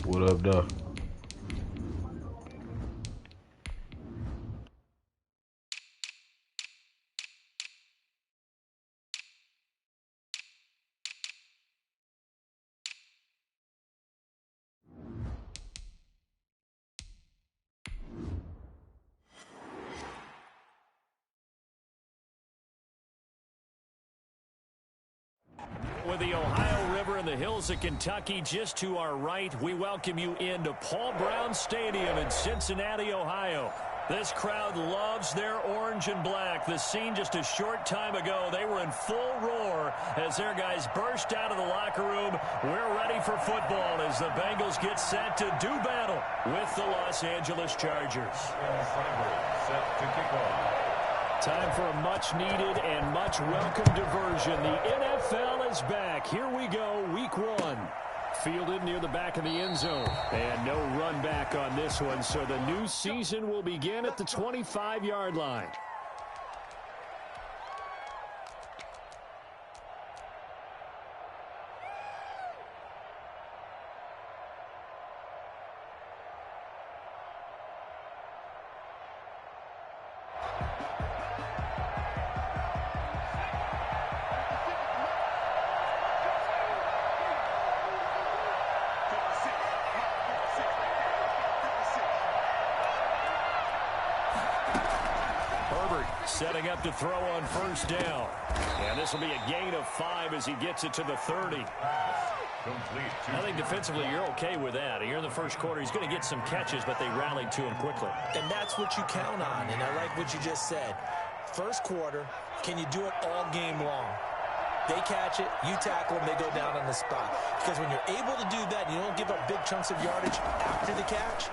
What up, though? With the Ohio River and the hills of Kentucky just to our right, we welcome you into Paul Brown Stadium in Cincinnati, Ohio. This crowd loves their orange and black. The scene just a short time ago, they were in full roar as their guys burst out of the locker room. We're ready for football as the Bengals get set to do battle with the Los Angeles Chargers. Set to kick off. Time for a much-needed and much-welcome diversion. The NFL is back. Here we go, week one. Fielded near the back of the end zone. And no run back on this one, so the new season will begin at the 25-yard line. Setting up to throw on first down. And this will be a gain of 5 as he gets it to the 30. I think defensively you're okay with that. Here in the first quarter, he's going to get some catches, but they rallied to him quickly. And that's what you count on, and I like what you just said. First quarter, can you do it all game long? They catch it, you tackle them, they go down on the spot. Because when you're able to do that, and you don't give up big chunks of yardage after the catch,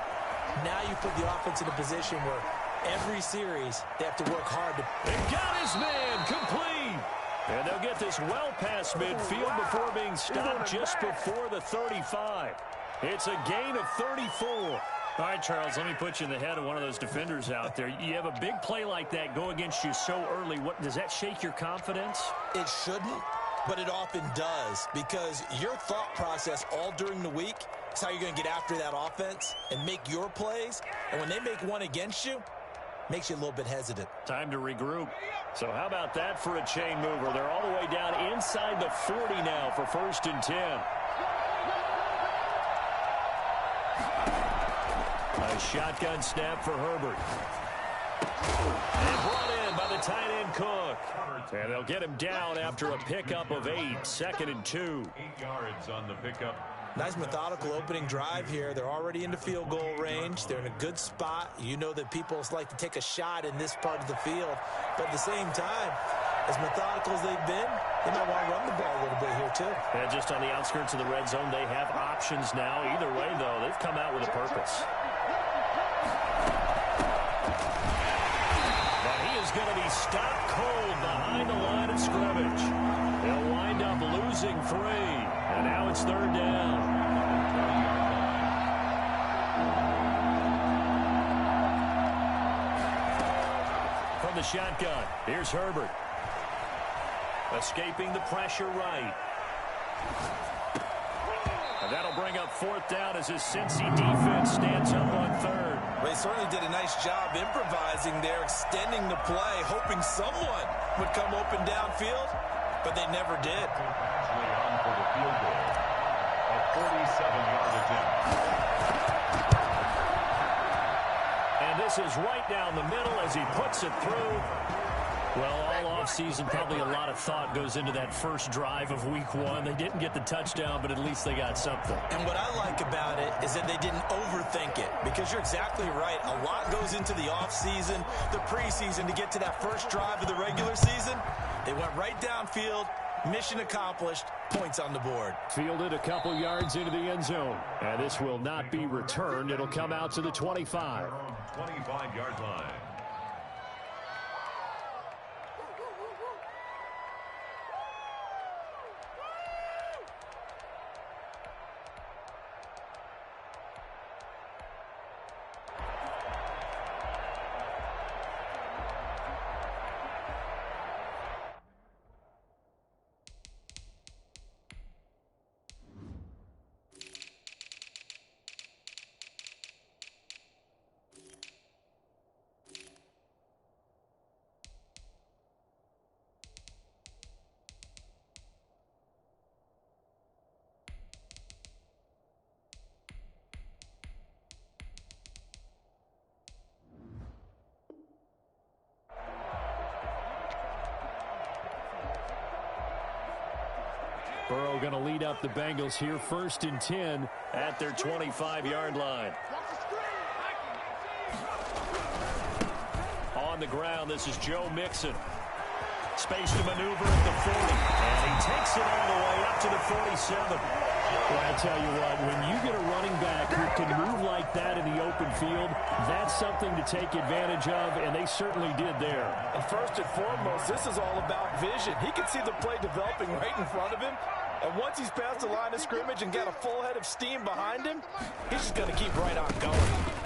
now you put the offense in a position where every series, they have to work hard to... They got his man complete. And they'll get this well past midfield before being stopped just before the 35. It's a gain of 34. All right, Charles, let me put you in the head of one of those defenders out there. You have a big play like that go against you so early. What does that shake your confidence? It shouldn't, but it often does, because your thought process all during the week is how you're going to get after that offense and make your plays. And when they make one against you, makes you a little bit hesitant. Time to regroup. So how about that for a chain mover? They're all the way down inside the 40 now for 1st and 10. A shotgun snap for Herbert. And brought in by the tight end Cook. And they'll get him down after a pickup of 8. 2nd and 2. 8 yards on the pickup. Nice methodical opening drive here. They're already into field goal range. They're in a good spot. You know that people like to take a shot in this part of the field. But at the same time, as methodical as they've been, they might want to run the ball a little bit here too. And just on the outskirts of the red zone, they have options now. Either way, though, they've come out with a purpose. But he is going to be stopped cold behind the line of scrimmage. They'll wind up losing 3. And now it's 3rd down. the shotgun. Here's Herbert. Escaping the pressure right. And that'll bring up fourth down as his Cincy defense stands up on third. They certainly did a nice job improvising there, extending the play, hoping someone would come open downfield, but they never did. Actually on for the field goal. A 47-yard attempt. And this is right down the middle as he puts it through. Well, all offseason, probably a lot of thought goes into that first drive of week one. They didn't get the touchdown, but at least they got something. And what I like about it is that they didn't overthink it, because you're exactly right. A lot goes into the offseason, the preseason, to get to that first drive of the regular season. They went right downfield, mission accomplished, points on the board. Fielded a couple yards into the end zone. And this will not be returned. It'll come out to the 25. 25-yard line. Burrow going to lead up the Bengals here, 1st and 10 at their 25-yard line. On the ground, this is Joe Mixon. Space to maneuver at the 40. And he takes it all the way up to the 47. Well, I tell you what, when you get a running back who can move like that in the open field, that's something to take advantage of, and they certainly did there. And first and foremost, this is all about vision. He can see the play developing right in front of him. And once he's past the line of scrimmage and got a full head of steam behind him, he's just going to keep right on going.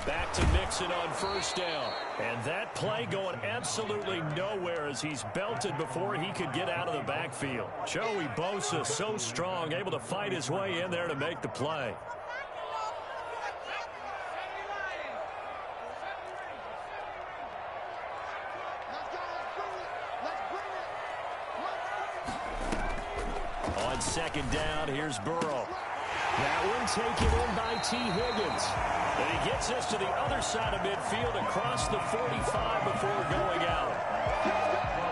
Back to Mixon on first down. And that play going absolutely nowhere as he's belted before he could get out of the backfield. Joey Bosa so strong, able to fight his way in there to make the play. On second down, here's Burrow. That one taken in by T. Higgins. And he gets us to the other side of midfield across the 45 before going out.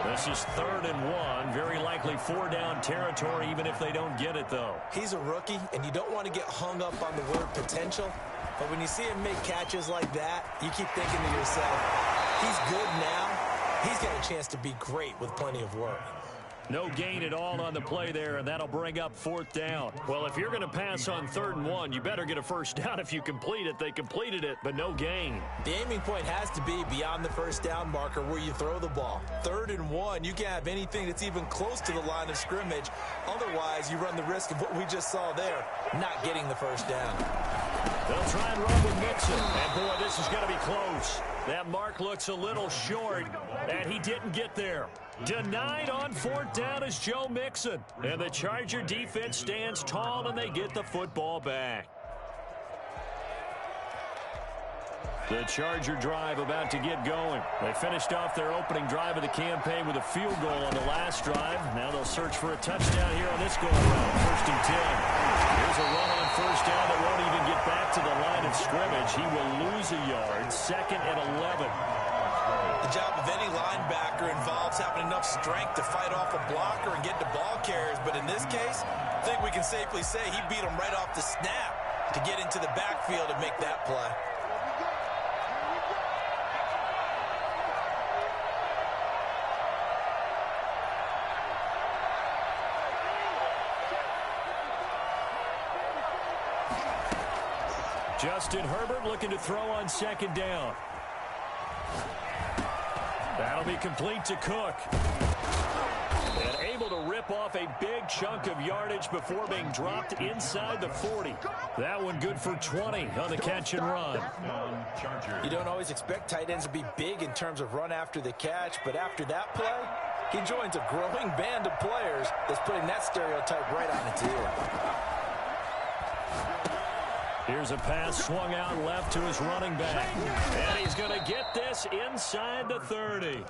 This is 3rd and 1. Very likely 4-down territory, even if they don't get it, though. He's a rookie, and you don't want to get hung up on the word potential. But when you see him make catches like that, you keep thinking to yourself, he's good now. He's got a chance to be great with plenty of work. No gain at all on the play there, and that'll bring up 4th down. Well, if you're going to pass on 3rd and 1, you better get a first down if you complete it. They completed it, but no gain. The aiming point has to be beyond the first down marker where you throw the ball. 3rd and 1, you can't have anything that's even close to the line of scrimmage. Otherwise, you run the risk of what we just saw there, not getting the first down. They'll try and run with Mixon. And, boy, this is going to be close. That mark looks a little short, and he didn't get there. Denied on 4th down is Joe Mixon. And the Charger defense stands tall, and they get the football back. The Charger drive about to get going. They finished off their opening drive of the campaign with a field goal on the last drive. Now they'll search for a touchdown here on this go-around. 1st and 10. Here's a run on 1st down that won't even get back to the line of scrimmage. He will lose a yard. 2nd and 11. The job of any linebacker involves having enough strength to fight off a blocker and get to ball carriers. But in this case, I think we can safely say he beat him right off the snap to get into the backfield and make that play. Justin Herbert looking to throw on 2nd down. That'll be complete to Cook. And able to rip off a big chunk of yardage before being dropped inside the 40. That one good for 20 on the catch and run. You don't always expect tight ends to be big in terms of run after the catch, but after that play, he joins a growing band of players that's putting that stereotype right on its ear. Here's a pass swung out left to his running back. And he's going to get this inside the 30.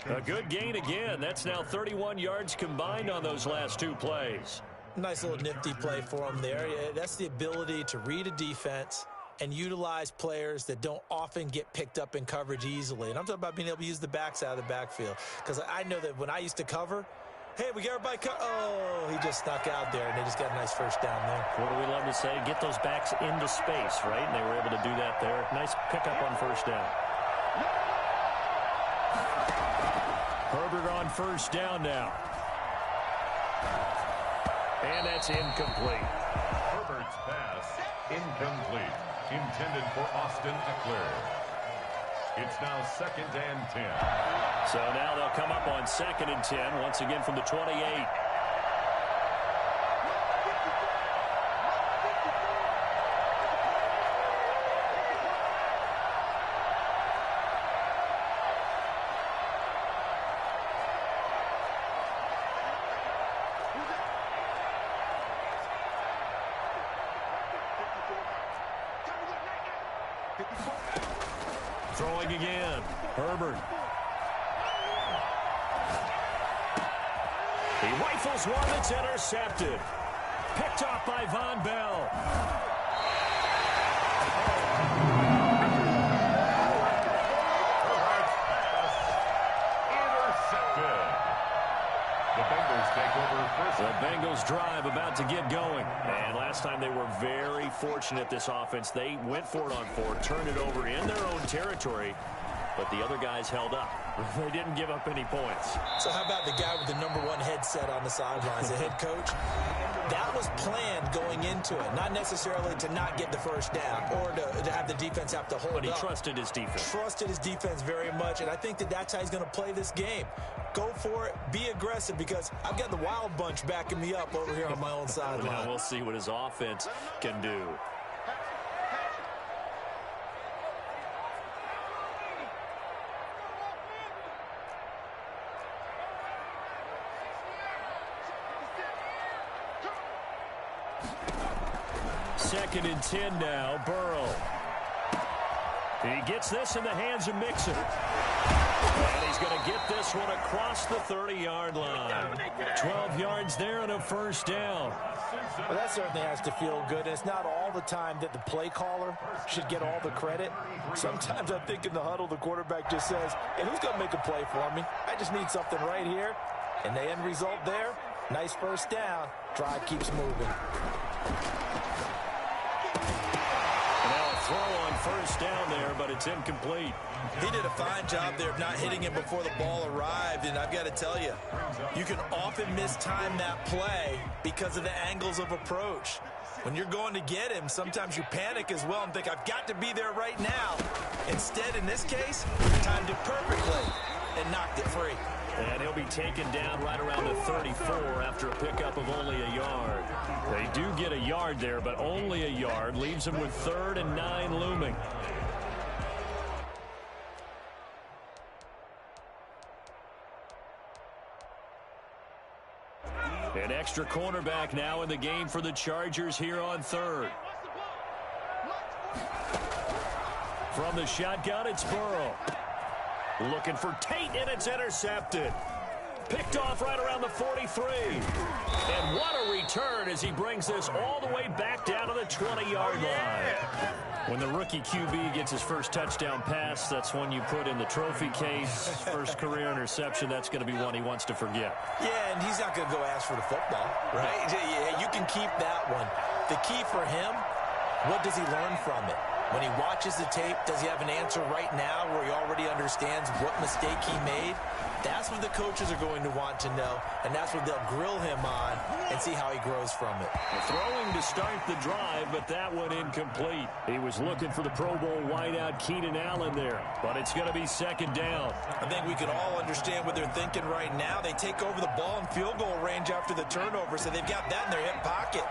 A good gain again. That's now 31 yards combined on those last two plays. Nice little nifty play for him there. That's the ability to read a defense and utilize players that don't often get picked up in coverage easily. And I'm talking about being able to use the backs out of the backfield. Because I know that when I used to cover, hey, we got everybody oh, he just snuck out there, and they just got a nice first down there. What do we love to say? Get those backs into space, right? And they were able to do that there. Nice pickup on first down. Herbert on first down now. And that's incomplete. Herbert's pass incomplete. Intended for Austin Eckler. It's now 2nd and 10. So now they'll come up on 2nd and 10, once again from the 28. Throwing again. Herbert. He rifles one that's intercepted. Picked off by Von Bell. Intercepted. The Bengals take over first. The Bengals drive about to get going. And last time they were very fortunate, this offense. They went for it on 4, turned it over in their own territory, but the other guys held up. They didn't give up any points. So how about the guy with the #1 headset on the sidelines, the head coach? That was planned going into it, not necessarily to not get the first down or to have the defense have to hold up. But he trusted his defense. Trusted his defense very much, and I think that that's how he's going to play this game. Go for it, be aggressive, because I've got the wild bunch backing me up over here on my own sideline. Now we'll see what his offense can do. Second and 10 now, Burrow. He gets this in the hands of Mixon. And he's going to get this one across the 30-yard line. 12 yards there and a first down. Well, that certainly has to feel good. It's not all the time that the play caller should get all the credit. Sometimes I think in the huddle, the quarterback just says, hey, who's going to make a play for me? I just need something right here. And the end result there, nice first down. Drive keeps moving. Throw on first down there, but it's incomplete. He did a fine job there of not hitting him before the ball arrived, and I've got to tell you, you can often mistime that play because of the angles of approach. When you're going to get him, sometimes you panic as well and think, I've got to be there right now. Instead, in this case, timed it perfectly and knocked it free. And he'll be taken down right around the 34 after a pickup of only a yard. They do get a yard there, but only a yard. Leaves them with 3rd and 9 looming. An extra cornerback now in the game for the Chargers here on 3rd. From the shotgun, it's Burrow. Looking for Tate, and it's intercepted. Picked off right around the 43. And what a return as he brings this all the way back down to the 20-yard line. When the rookie QB gets his first touchdown pass, that's one you put in the trophy case. First career interception, that's going to be one he wants to forget. Yeah, and he's not going to go ask for the football, right? Yeah, you can keep that one. The key for him, what does he learn from it? When he watches the tape, does he have an answer right now where he already understands what mistake he made? That's what the coaches are going to want to know, and that's what they'll grill him on and see how he grows from it. Throwing to start the drive, but that one incomplete. He was looking for the Pro Bowl wideout Keenan Allen there, but it's going to be second down. I think we can all understand what they're thinking right now. They take over the ball in field goal range after the turnover, so they've got that in their hip pocket.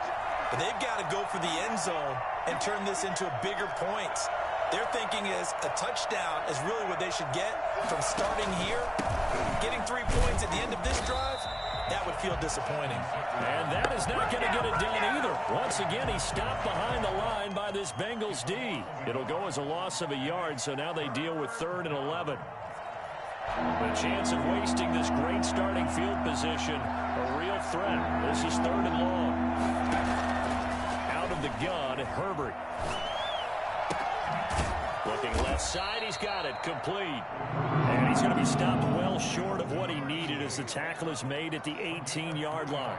But they've got to go for the end zone and turn this into a bigger points. Their thinking is a touchdown is really what they should get from starting here. Getting 3 points at the end of this drive, that would feel disappointing. And that is not going to get it done either. Once again, he stopped behind the line by this Bengals D. It'll go as a loss of a yard, so now they deal with 3rd and 11. The chance of wasting this great starting field position, a real threat. This is 3rd and long. Out of the gun, Herbert. Looking left side, he's got it, complete. And he's going to be stopped well short of what he needed as the tackle is made at the 18-yard line.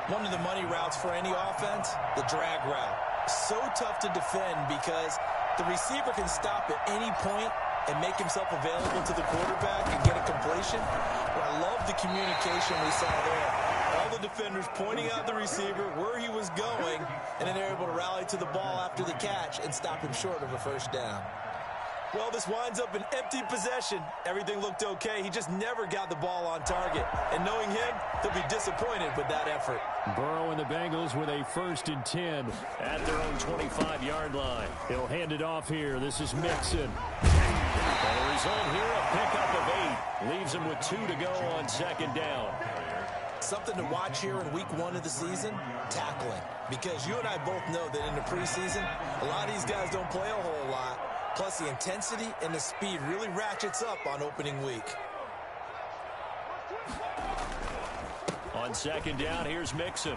One of the money routes for any offense, the drag route. So tough to defend because the receiver can stop at any point and make himself available to the quarterback and get a completion. But I love the communication we saw there. All the defenders pointing out the receiver, where he was going, and then they're able to rally to the ball after the catch and stop him short of a first down. Well, this winds up an empty possession. Everything looked okay. He just never got the ball on target. And knowing him, he'll be disappointed with that effort. Burrow and the Bengals with a 1st and 10 at their own 25-yard line. He'll hand it off here. This is Mixon. And the result here, a pickup of 8. Leaves him with 2 to go on 2nd down. Something to watch here in week 1 of the season, tackling. Because you and I both know that in the preseason, a lot of these guys don't play a whole lot. Plus, the intensity and the speed really ratchets up on opening week. On 2nd down, here's Mixon.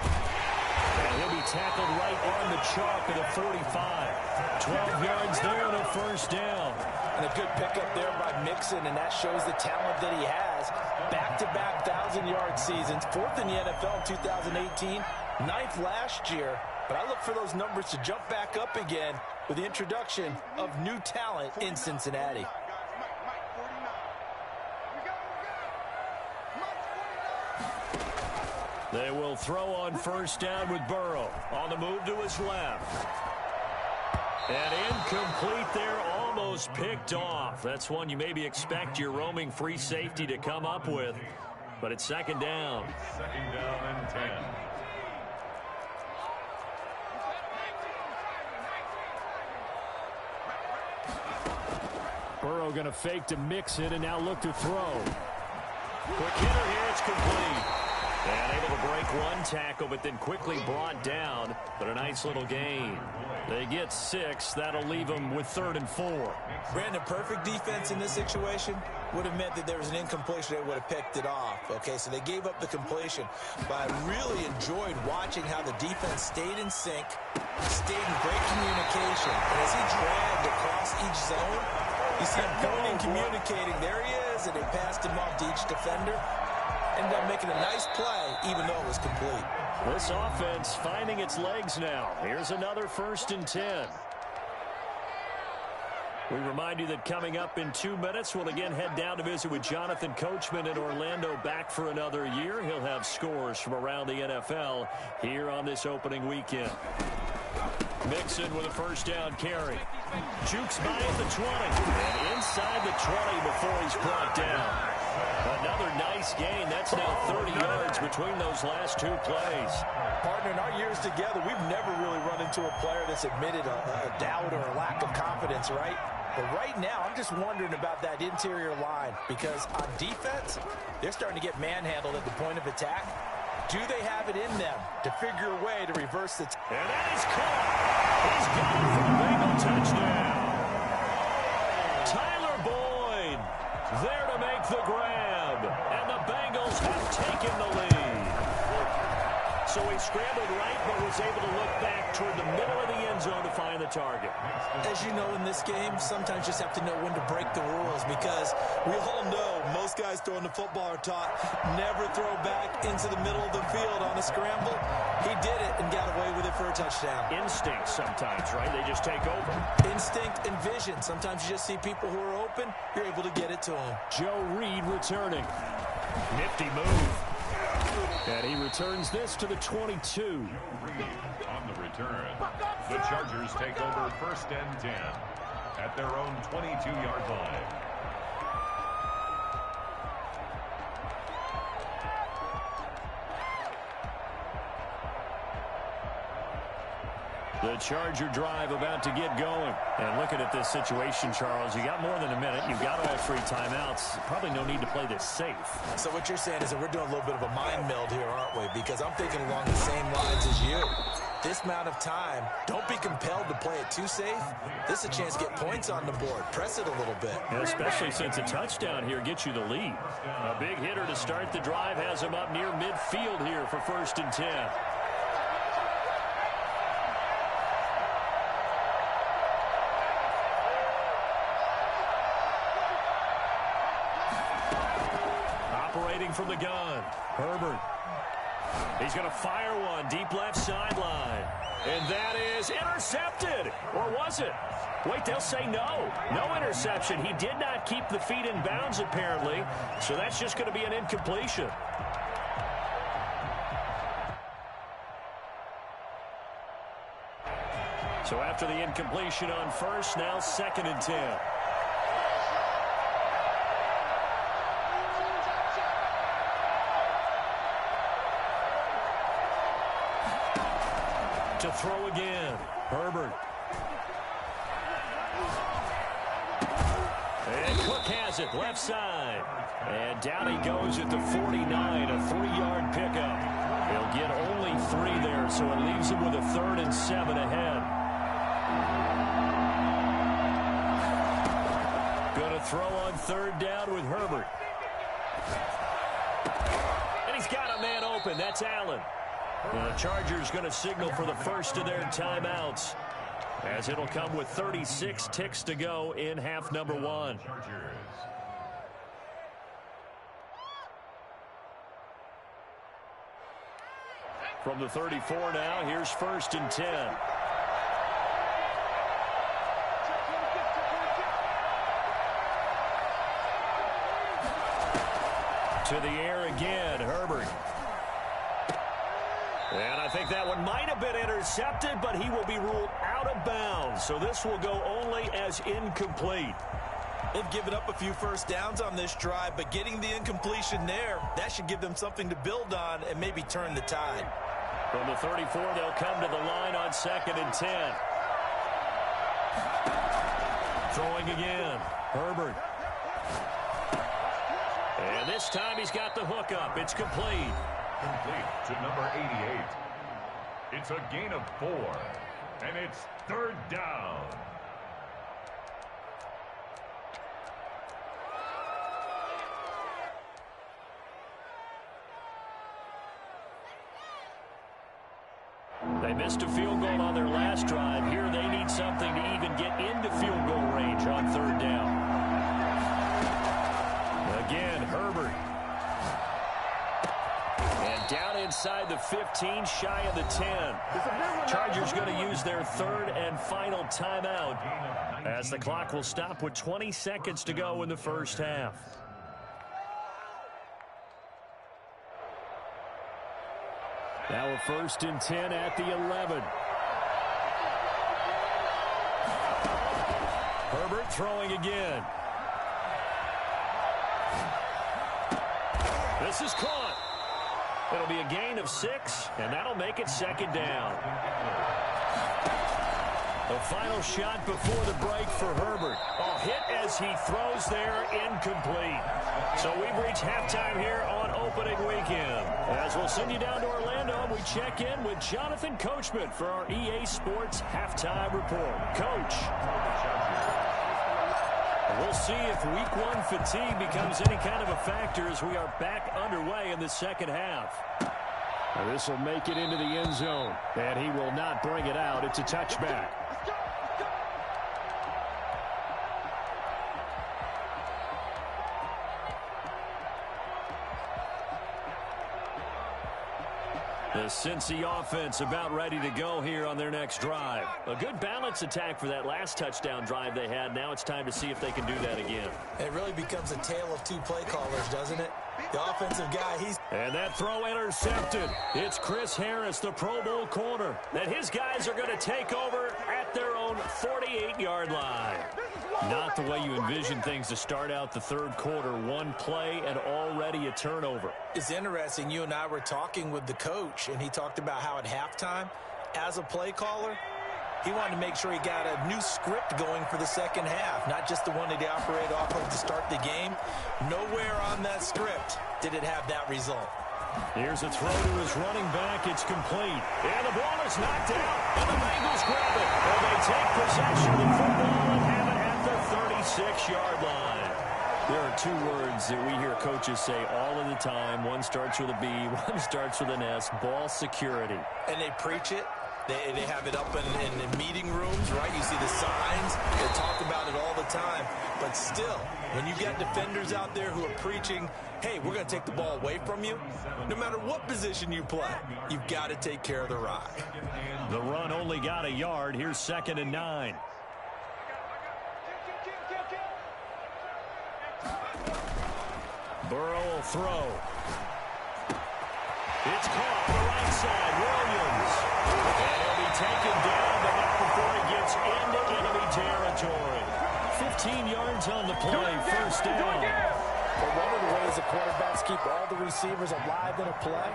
And he'll be tackled right on the chalk of the 45. 12 yards there and a 1st down. And a good pickup there by Mixon, and that shows the talent that he has. Back-to-back 1,000-yard seasons, 4th in the NFL in 2018, 9th last year. But I look for those numbers to jump back up again with the introduction of new talent in Cincinnati. They will throw on 1st down with Burrow. On the move to his left. And incomplete there, almost picked off. That's one you maybe expect your roaming free safety to come up with. But it's 2nd down. 2nd down and 10. Burrow going to fake to Mixon and now look to throw. Quick hitter here, it's complete. And able to break one tackle, but then quickly brought down. But a nice little gain. They get 6. That'll leave them with 3rd and 4. Brandon, perfect defense in this situation would have meant that there was an incompletion. They would have picked it off. Okay, so they gave up the completion. But I really enjoyed watching how the defense stayed in sync, stayed in great communication. And as he dragged across each zone, you see him pointing, communicating. There he is, and they passed him off to each defender. Ended up making a nice play, even though it was complete. This offense finding its legs now. Here's another 1st and 10. We remind you that coming up in 2 minutes, we'll again head down to visit with Jonathan Coachman in Orlando, back for another year. He'll have scores from around the NFL here on this opening weekend. Mixon with a 1st down carry. Jukes by at the 20. And inside the 20 before he's brought down. Another nice gain. That's now 30 yards between those last 2 plays. Partner, in our years together, we've never really run into a player that's admitted a doubt or a lack of confidence, right? But right now, I'm just wondering about that interior line because on defense, they're starting to get manhandled at the point of attack. Do they have it in them to figure a way to reverse the... And that is caught. He's got it for a Bengal touchdown. Tyler Boyd there to make the grab. And the Bengals have taken the lead. So he scrambled right, but was able to look back toward the middle of the end zone to find the target. As you know, in this game, sometimes you just have to know when to break the rules, because we all know most guys throwing the football are taught never throw back into the middle of the field on a scramble. He did it and got away with it for a touchdown. Instinct sometimes, right? They just take over. Instinct and vision. Sometimes you just see people who are open, you're able to get it to them. Joe Reed returning. Nifty move. And he returns this to the 22. On the return, the Chargers take over 1st and 10 at their own 22-yard line. The Charger drive about to get going. And looking at this situation, Charles, you got more than a minute. You've got all 3 timeouts. Probably no need to play this safe. So what you're saying is that we're doing a little bit of a mind meld here, aren't we? Because I'm thinking along the same lines as you. This amount of time, don't be compelled to play it too safe. This is a chance to get points on the board. Press it a little bit. And especially since a touchdown here gets you the lead. A big hitter to start the drive has him up near midfield here for 1st and 10. Operating from the gun, Herbert. He's going to fire one deep left sideline. And that is intercepted. Or was it? Wait, they'll say no. No interception. He did not keep the feet in bounds, apparently. So that's just going to be an incompletion. So after the incompletion on 1st, now 2nd and 10. To throw again, Herbert. And Cook has it, left side. And down he goes at the 49, a 3-yard pickup. He'll get only 3 there, so it leaves him with a 3rd and 7 ahead. Going to throw on 3rd down with Herbert. And he's got a man open, that's Allen. The Chargers going to signal for the first of their timeouts, as it'll come with 36 ticks to go in half number 1. From the 34 now, here's 1st and 10. To the air again, Herbert. And I think that one might have been intercepted, but he will be ruled out of bounds. So this will go only as incomplete. They've given up a few first downs on this drive, but getting the incompletion there, that should give them something to build on and maybe turn the tide. From the 34, they'll come to the line on 2nd and 10. Throwing again, Herbert. And this time he's got the hook up. It's complete. Complete to number 88. It's a gain of 4, and it's 3rd down. They missed a field goal on their last drive. Here they need something to even get into field goal range on 3rd down. Again, Herbert. Down inside the 15, shy of the 10. Chargers going to use their 3rd and final timeout, as the clock will stop with 20 seconds to go in the first half. Now a 1st and 10 at the 11. Herbert throwing again. This is caught. It'll be a gain of 6, and that'll make it 2nd down. The final shot before the break for Herbert. A hit as he throws there, incomplete. So we've reached halftime here on opening weekend. As we'll send you down to Orlando, we check in with Jonathan Coachman for our EA Sports Halftime Report. Coach. We'll see if week 1 fatigue becomes any kind of a factor as we are back underway in the second half. This will make it into the end zone, and he will not bring it out. It's a touchback. The Cincy offense about ready to go here on their next drive. A good balance attack for that last touchdown drive they had. Now it's time to see if they can do that again. It really becomes a tale of two play callers, doesn't it? The offensive guy, And that throw intercepted. It's Chris Harris, the Pro Bowl corner, that his guys are going to take over at their own 48-yard line. Not the way you envision things to start out the third quarter. One play and already a turnover. It's interesting. You and I were talking with the coach, and he talked about how at halftime, as a play caller, he wanted to make sure he got a new script going for the second half, not just the one that he operated off of to start the game. Nowhere on that script did it have that result. Here's a throw to his running back. It's complete. And the ball is knocked out. And the Bengals grab it. And they take possession of the football and have it at the 36-yard line. There are two words that we hear coaches say all of the time. One starts with a B, one starts with an S. Ball security. And they preach it. They have it up in meeting rooms, right? You see the signs. They talk about it all the time. But still, when you got defenders out there who are preaching, hey, we're going to take the ball away from you, no matter what position you play, you've got to take care of the rock. The run only got a yard. Here's 2nd and 9. Burrow will throw. It's caught on the right side. Williams. And he'll be taken down, but not before he gets into enemy territory. 15 yards on the play. First down. But one of the ways the quarterbacks keep all the receivers alive in a play,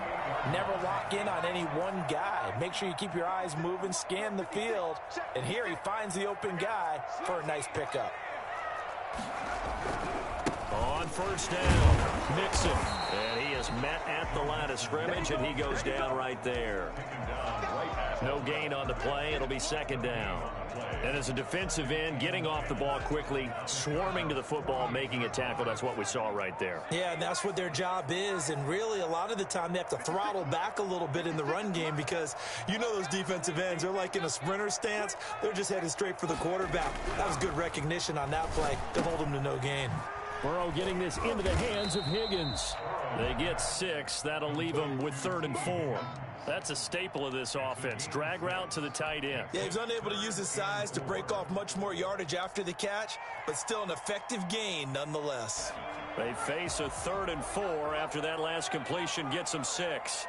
never lock in on any one guy. Make sure you keep your eyes moving, scan the field, and here he finds the open guy for a nice pickup. On first down, Mixon. And he is met at the line of scrimmage, and he goes down right there. No gain on the play. It'll be 2nd down. And as a defensive end, getting off the ball quickly, swarming to the football, making a tackle, that's what we saw right there. Yeah, and that's what their job is. And really, a lot of the time, they have to throttle back a little bit in the run game because you know those defensive ends, they're like in a sprinter stance. They're just headed straight for the quarterback. That was good recognition on that play to hold him to no gain. Burrow getting this into the hands of Higgins. They get 6. That'll leave them with 3rd and 4. That's a staple of this offense. Drag route to the tight end. Yeah, he's unable to use his size to break off much more yardage after the catch, but still an effective gain nonetheless. They face a 3rd and 4 after that last completion gets them 6.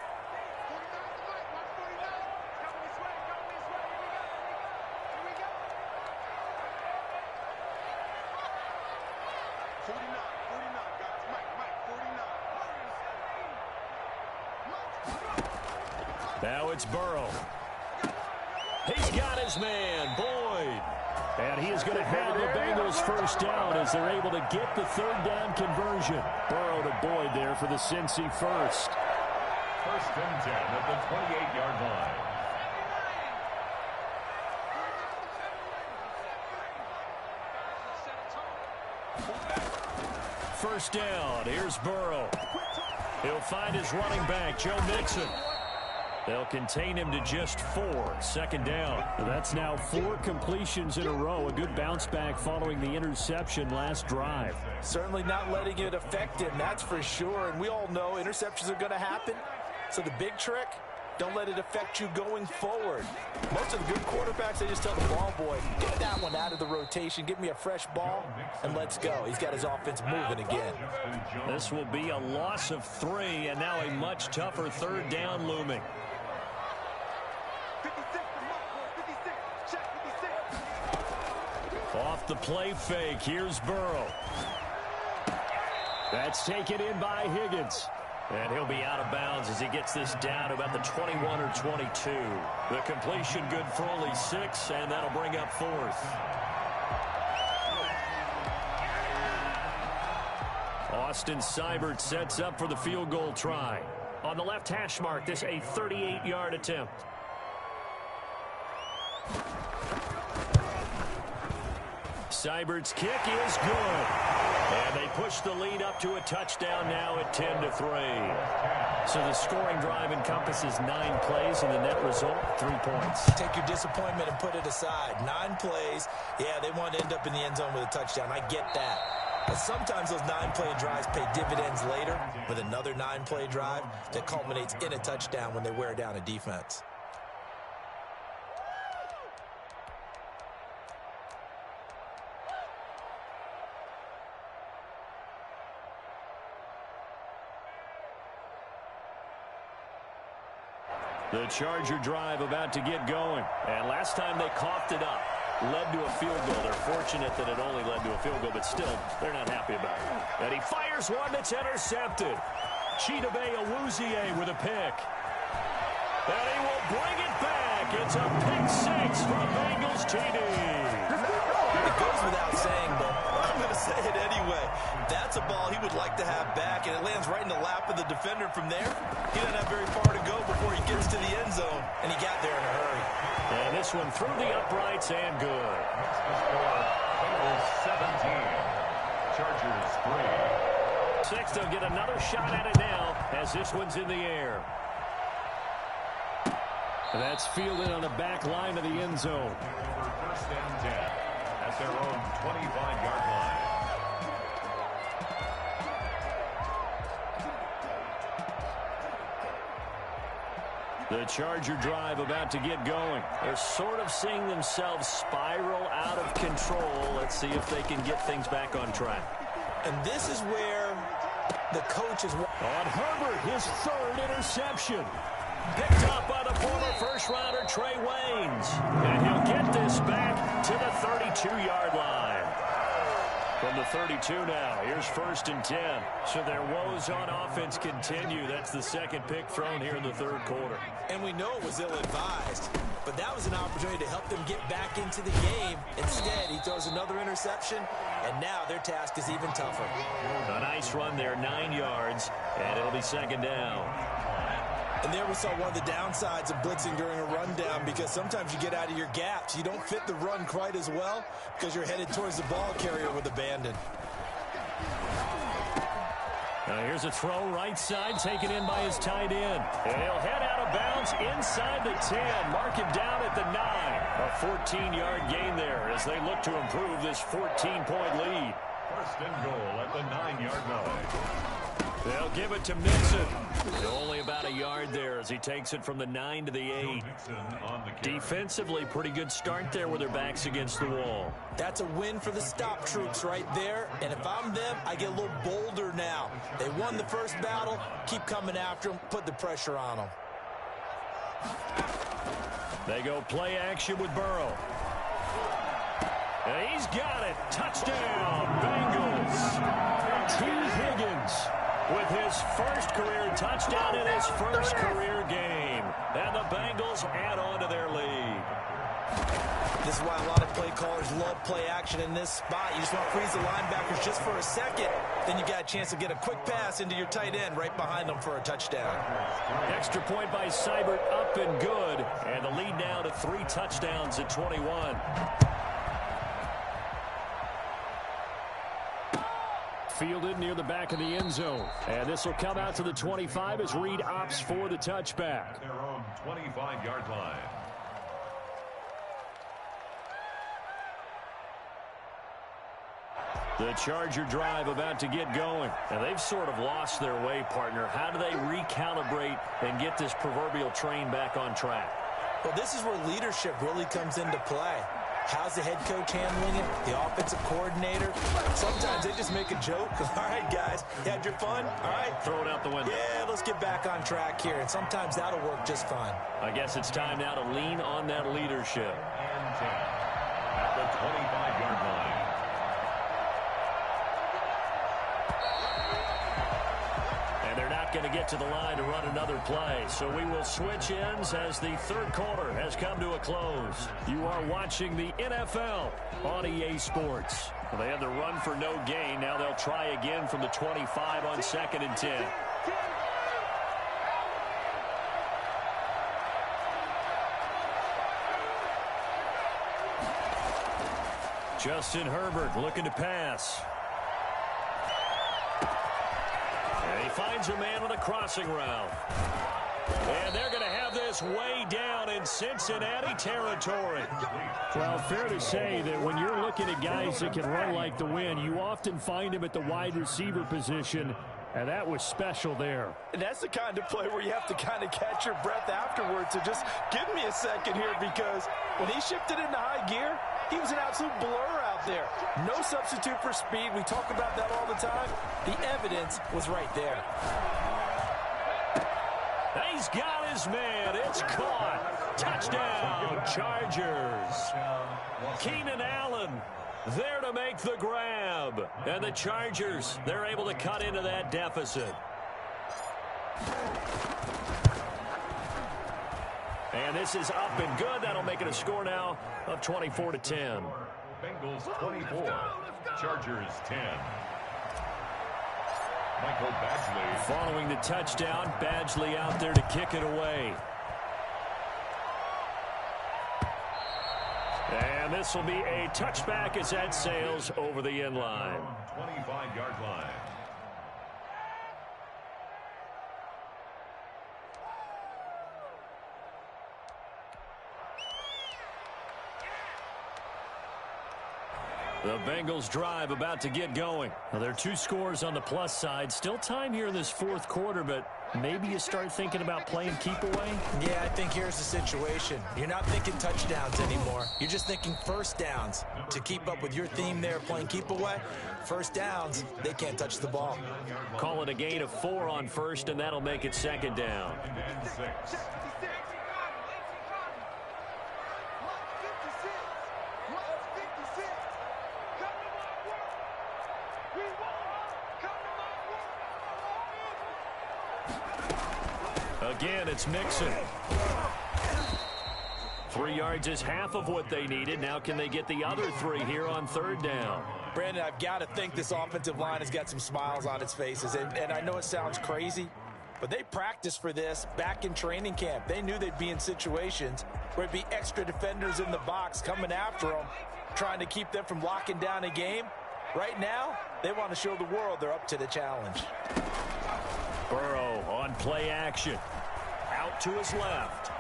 Now it's Burrow. He's got his man, Boyd. And he is going to have the Bengals first down as they're able to get the 3rd down conversion. Burrow to Boyd there for the Cincy first. 1st and 10 at the 28-yard line. First down. Here's Burrow. He'll find his running back, Joe Mixon. They'll contain him to just 4. 2nd down. That's now 4 completions in a row. A good bounce back following the interception last drive. Certainly not letting it affect him, that's for sure. And we all know interceptions are going to happen. So the big trick, don't let it affect you going forward. Most of the good quarterbacks, they just tell the ball boy, get that one out of the rotation, give me a fresh ball, and let's go. He's got his offense moving again. This will be a loss of 3, and now a much tougher 3rd down looming. Off the play fake, here's Burrow. That's taken in by Higgins. And he'll be out of bounds as he gets this down to about the 21 or 22. The completion good for only 6, and that'll bring up 4th. Austin Seibert sets up for the field goal try. On the left hash mark, this a 38-yard attempt. Seibert's kick is good. And they push the lead up to a touchdown now at 10-3. So the scoring drive encompasses 9 plays, and the net result, 3 points. Take your disappointment and put it aside. 9 plays. Yeah, they want to end up in the end zone with a touchdown. I get that. But sometimes those 9-play drives pay dividends later with another 9-play drive that culminates in a touchdown when they wear down a defense. The Charger drive about to get going. And last time they coughed it up, led to a field goal. They're fortunate that it only led to a field goal, but still, they're not happy about it. And he fires one that's intercepted. Chidobe Awuzie with a pick. And he will bring it back. It's a pick 6 for Bengals TD. It goes without saying, but I'm going to say it anyway. That's a ball he would like to have back, and it lands right in the lap of the defender from there. He doesn't have very far to go before he gets to the end zone, and he got there in a hurry. And this one through the uprights and good. Bengals 17, Chargers 3. 6, they'll get another shot at it now as this one's in the air. And that's fielded on the back line of the end zone. For first and 10 at their own 25-yard line. The Charger drive about to get going. They're sort of seeing themselves spiral out of control. Let's see if they can get things back on track. And this is where the coach is... On Herbert, his 3rd interception. Picked up by the former first-rounder Trey Waynes. And he'll get this back to the 32-yard line. From the 32 now, here's 1st and 10. So their woes on offense continue. That's the 2nd pick thrown here in the 3rd quarter. And we know it was ill-advised, but that was an opportunity to help them get back into the game. Instead, he throws another interception, and now their task is even tougher. A nice run there, 9 yards, and it'll be 2nd down. And there we saw one of the downsides of blitzing during a rundown, because sometimes you get out of your gaps. You don't fit the run quite as well because you're headed towards the ball carrier with abandon. Now here's a throw right side taken in by his tight end. And he'll head out of bounds inside the 10. Mark him down at the 9. A 14-yard gain there as they look to improve this 14-point lead. First and goal at the 9-yard line. They'll give it to Mixon. Only about a yard there as he takes it from the 9 to the 8. Defensively, pretty good start there with their backs against the wall. That's a win for the stop troops right there. And if I'm them, I get a little bolder now. They won the first battle. Keep coming after them. Put the pressure on them. They go play action with Burrow. And he's got it. Touchdown, Bengals. T. Higgins with his first career touchdown in his first career game. And the Bengals add on to their lead. This is why a lot of play callers love play action in this spot. You just want to freeze the linebackers just for a second. Then you got a chance to get a quick pass into your tight end right behind them for a touchdown. Extra point by Seibert, up and good. And the lead now to 3 touchdowns at 21. Fielded near the back of the end zone. And this will come out to the 25 as Reed opts for the touchback. Their own 25-yard line. The Charger drive about to get going. And they've sort of lost their way, partner. How do they recalibrate and get this proverbial train back on track? Well, this is where leadership really comes into play. How's the head coach handling it? The offensive coordinator? Sometimes they just make a joke. All right, guys, you had your fun? All right. Throw it out the window. Yeah, let's get back on track here. And sometimes that'll work just fine. I guess it's time now to lean on that leadership. And 10 at the 25-yard line. Going to get to the line to run another play. So we will switch ends as the 3rd quarter has come to a close. You are watching the NFL on EA Sports. Well, they had the run for no gain. Now they'll try again from the 25 on 2nd and 10. Justin Herbert looking to pass. He finds a man on a crossing route. And they're going to have this way down in Cincinnati territory. Well, fair to say that when you're looking at guys that can run like the wind, you often find them at the wide receiver position, and that was special there. And that's the kind of play where you have to kind of catch your breath afterwards. So just give me a second here, because when he shifted into high gear, he was an absolute blur out there. No substitute for speed. We talk about that all the time. The evidence was right there. He's got his man. It's caught. Touchdown, Chargers. Keenan Allen there to make the grab. And the Chargers, they're able to cut into that deficit. And this is up and good. That'll make it a score now of 24-10. Bengals 24, Chargers 10. Michael Badgley. Following the touchdown, Badgley out there to kick it away. And this will be a touchback as that sails over the end line. 25-yard line. The Bengals drive about to get going. Well, there are 2 scores on the plus side. Still time here in this fourth quarter, but maybe you start thinking about playing keep away? Yeah, I think here's the situation. You're not thinking touchdowns anymore. You're just thinking first downs. To keep up with your theme there, playing keep away, first downs, they can't touch the ball. Call it a gain of 4 on first, and that'll make it second down. And 6. Again, it's Mixon. 3 yards is half of what they needed. Now can they get the other 3 here on third down? Brandon, I've got to think this offensive line has got some smiles on its faces. And I know it sounds crazy, but they practiced for this back in training camp. They knew they'd be in situations where it'd be extra defenders in the box coming after them, trying to keep them from locking down a game. Right now, they want to show the world they're up to the challenge. Burrow on play action. Out to his left.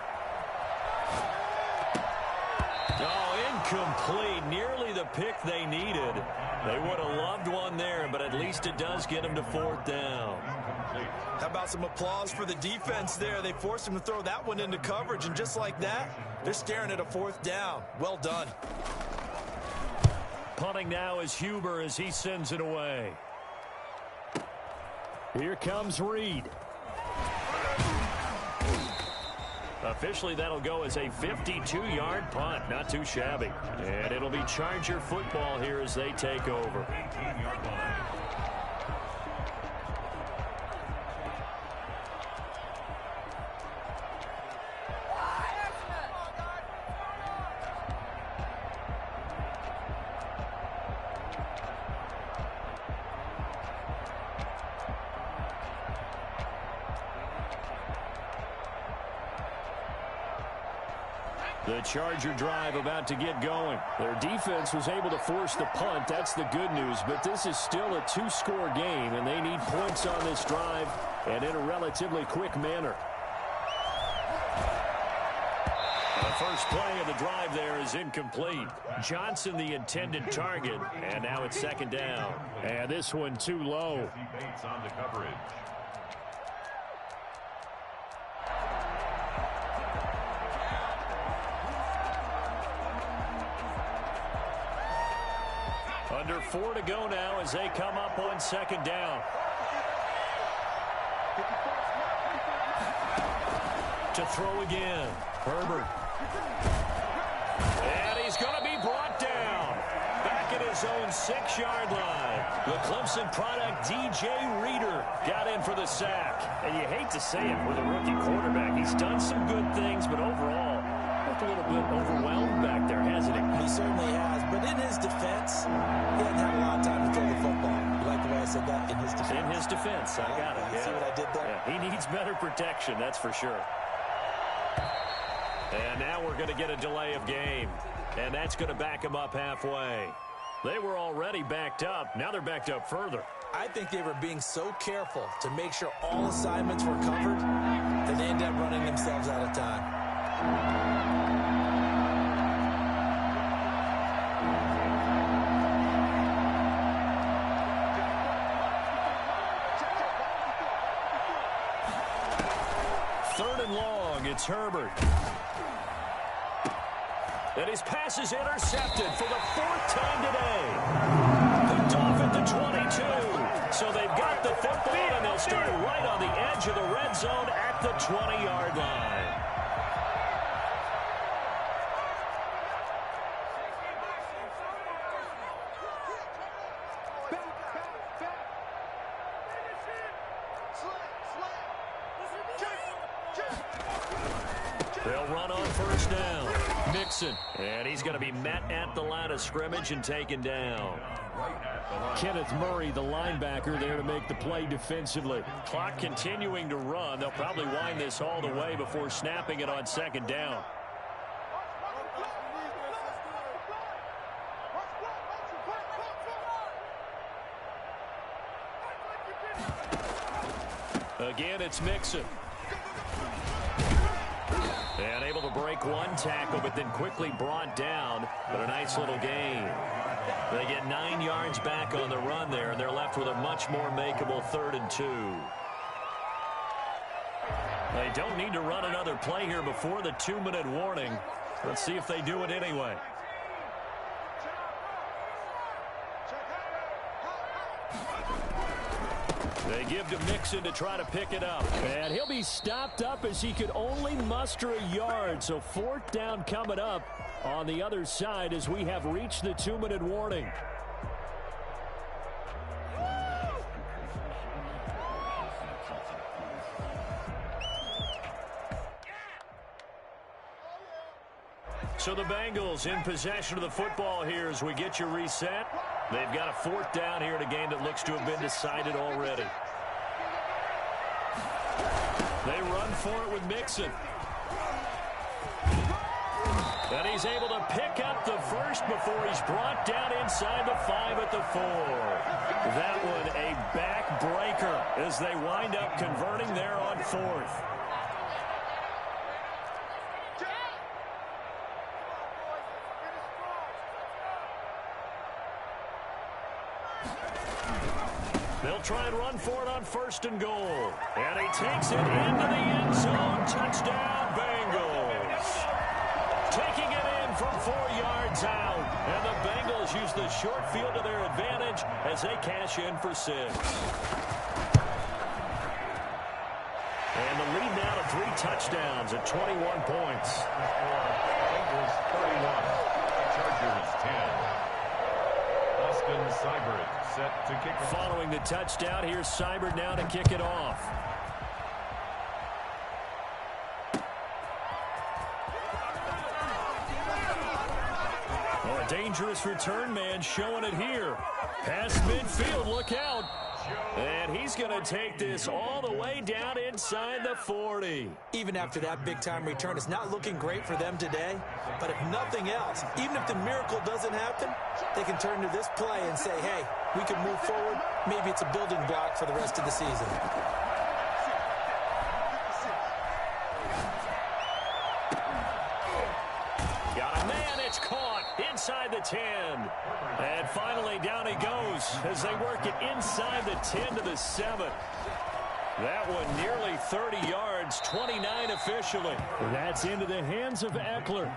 Oh, incomplete. Nearly the pick they needed. They would have loved one there, but at least it does get them to fourth down. How about some applause for the defense there? They forced him to throw that one into coverage, and just like that, they're staring at a fourth down. Well done. Punting now is Huber as he sends it away. Here comes Reed. Officially, that'll go as a 52-yard punt. Not too shabby. And it'll be Charger football here as they take over. 18-yard line. The Charger drive about to get going. Their defense was able to force the punt. That's the good news. But this is still a 2-score game, and they need points on this drive and in a relatively quick manner. The first play of the drive there is incomplete. Johnson the intended target, and now it's second down. And this one too low. Jesse Bates on the coverage. Under 4 to go now as they come up on second down. To throw again. Herbert. And he's going to be brought down. Back at his own 6-yard line. The Clemson product, DJ Reader, got in for the sack. And you hate to say it with a rookie quarterback. He's done some good things, but overall, looked a little bit overwhelmed back there, hasn't he? He certainly has, but in his defense, he hasn't had a lot of time to throw the football. You like the way I said that? In his defense. In his defense, I got it. You see what I did there? Yeah, he needs better protection, that's for sure. And now we're going to get a delay of game. And that's going to back him up halfway. They were already backed up. Now they're backed up further. I think they were being so careful to make sure all assignments were covered that they ended up running themselves out of time. Third and long, it's Herbert. And his pass is intercepted for the fourth time today. Picked off at the 22. So they've got the football, and they'll start right on the edge of the red zone at the 20-yard line. They'll run on first down. Mixon. And he's going to be met at the line of scrimmage and taken down. Kenneth Murray, the linebacker, there to make the play defensively. Clock continuing to run. They'll probably wind this all the way before snapping it on second down. Again, it's Mixon. And able to break one tackle, but then quickly brought down. But a nice little gain. They get 9 yards back on the run there, and they're left with a much more makeable 3rd and 2. They don't need to run another play here before the 2-minute warning. Let's see if they do it anyway. They give to Mixon to try to pick it up. And he'll be stopped up as he could only muster a yard. So fourth down coming up on the other side as we have reached the 2-minute warning. So the Bengals in possession of the football here as we get you reset. They've got a fourth down here in a game that looks to have been decided already. They run for it with Mixon. And he's able to pick up the first before he's brought down inside the 5 at the 4. That one a backbreaker as they wind up converting there on 4th. They'll try and run for it on 1st and goal. And he takes it into the end zone. Touchdown, Bengals. Taking it in from 4 yards out. And the Bengals use the short field to their advantage as they cash in for 6. And the lead now to 3 touchdowns at 21 points. Bengals 31, Chargers 10. Austin Seibert set to kick off. Following the touchdown, here's Seibert now to kick it off. Oh, a dangerous return man showing it here. Past midfield, look out. And he's going to take this all the way down inside the 40. Even after that big-time return, it's not looking great for them today. But if nothing else, even if the miracle doesn't happen, they can turn to this play and say, hey, we can move forward. Maybe it's a building block for the rest of the season. Got a man, it's caught inside the 10. And finally down he goes as they work it inside the 10 to the 7. That one nearly 30 yards, 29 officially. That's into the hands of Eckler.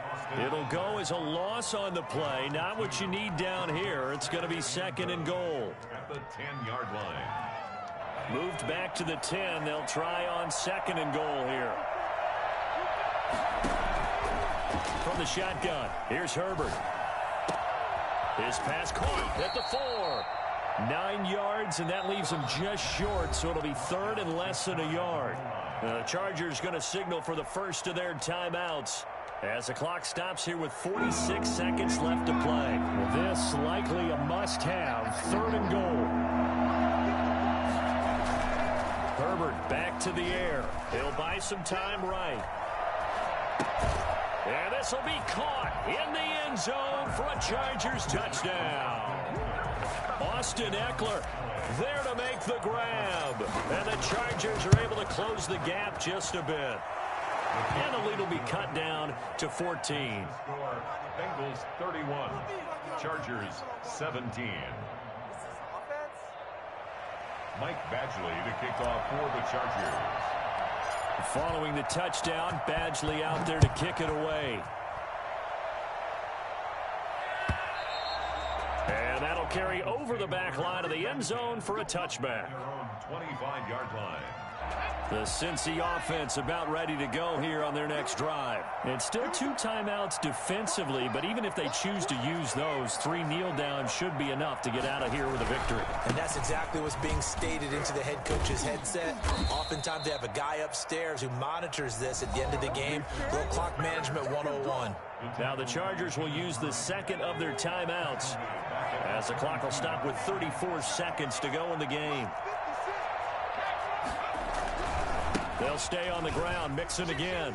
It'll go as a loss on the play. Not what you need down here. It's going to be 2nd and goal. At the 10-yard line. Moved back to the 10. They'll try on 2nd and goal here. From the shotgun, here's Herbert. His pass caught at the 4. 9 yards, and that leaves him just short, so it'll be 3rd and less than a yard. The Chargers going to signal for the first of their timeouts as the clock stops here with 46 seconds left to play. Well, this likely a must-have. 3rd and goal. Herbert back to the air. He'll buy some time right. And this will be caught in the end zone for a Chargers touchdown. Austin Eckler there to make the grab. And the Chargers are able to close the gap just a bit. And the lead will be cut down to 14. Bengals 31, Chargers 17. Mike Badgley to kick off for the Chargers. Following the touchdown, Badgley out there to kick it away. And that'll carry over the back line of the end zone for a touchback. 25-yard line. The Cincy offense about ready to go here on their next drive. And still 2 timeouts defensively, but even if they choose to use those, 3 kneel downs should be enough to get out of here with a victory. And that's exactly what's being stated into the head coach's headset. Oftentimes they have a guy upstairs who monitors this at the end of the game. Little clock management 101. Now the Chargers will use the second of their timeouts as the clock will stop with 34 seconds to go in the game. They'll stay on the ground, mixing again.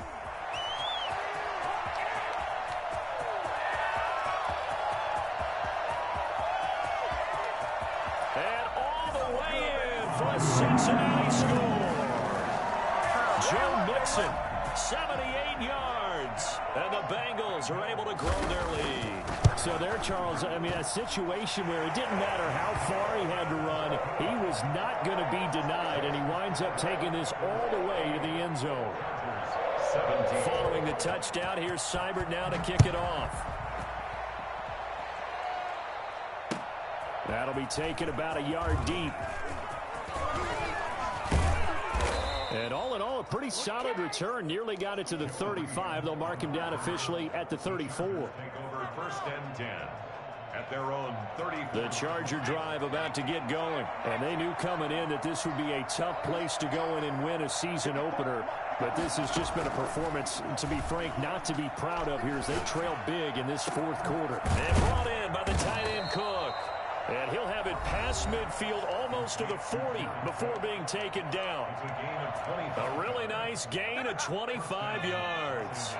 And all the way in for a Cincinnati score. Joe Mixon, 78 yards. And the Bengals are able to grow their lead. So there, Charles, I mean, a situation where it didn't matter how far he had to run, he was not going to be denied, and he winds up taking this all the way to the end zone. Following the touchdown, here's Seibert now to kick it off. That'll be taken about a yard deep. And all in all, a pretty solid return. Nearly got it to the 35. They'll mark him down officially at the 34. Take over first and 10 at their own 30. The Charger drive about to get going. And they knew coming in that this would be a tough place to go in and win a season opener. But this has just been a performance, to be frank, not to be proud of here as they trail big in this fourth quarter. And brought in by the tight end Cook. And he'll have it past midfield almost to the 40 before being taken down. A really nice gain of 25 yards.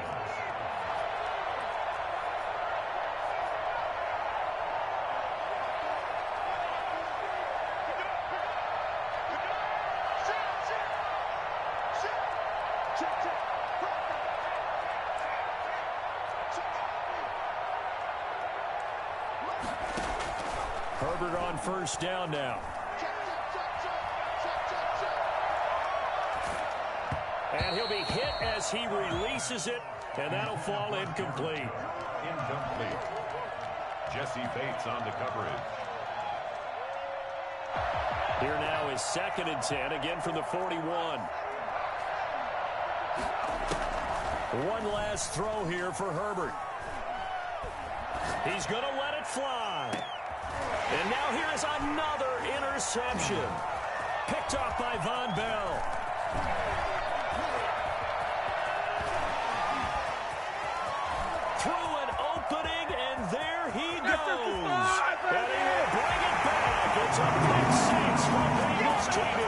Herbert on first down now. And he'll be hit as he releases it, and that'll fall incomplete. Incomplete. Jesse Bates on the coverage. Here now is 2nd and 10, again from the 41. One last throw here for Herbert. He's going to let it fly. And now here is another interception. Picked off by Von Bell. Through an opening, and there he goes. And he will bring it back. It's a pick 6 for Bengals TV.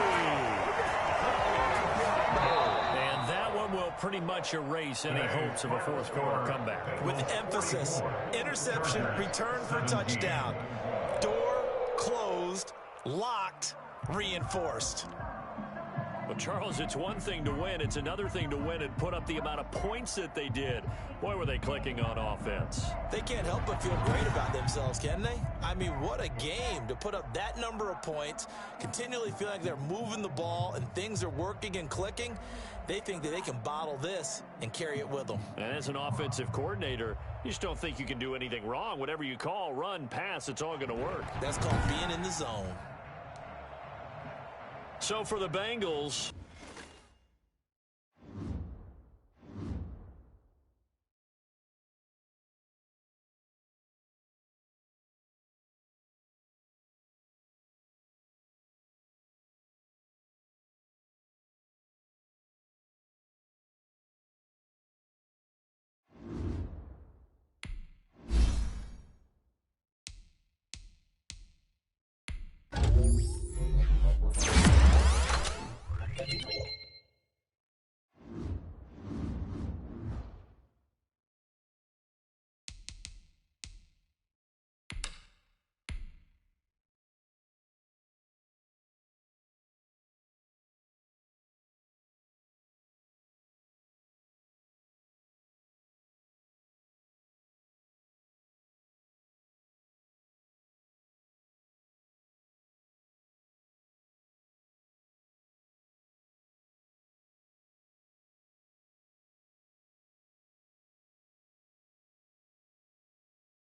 And that one will pretty much erase any hopes of a fourth quarter comeback. With emphasis, interception, return for touchdown. Door closed, locked, reinforced. Well, Charles, it's one thing to win. It's another thing to win and put up the amount of points that they did. Boy, were they clicking on offense. They can't help but feel great about themselves, can they? I mean, what a game to put up that number of points, continually feel like they're moving the ball and things are working and clicking. They think that they can bottle this and carry it with them. And as an offensive coordinator, you just don't think you can do anything wrong. Whatever you call, run, pass, it's all going to work. That's called being in the zone. So for the Bengals,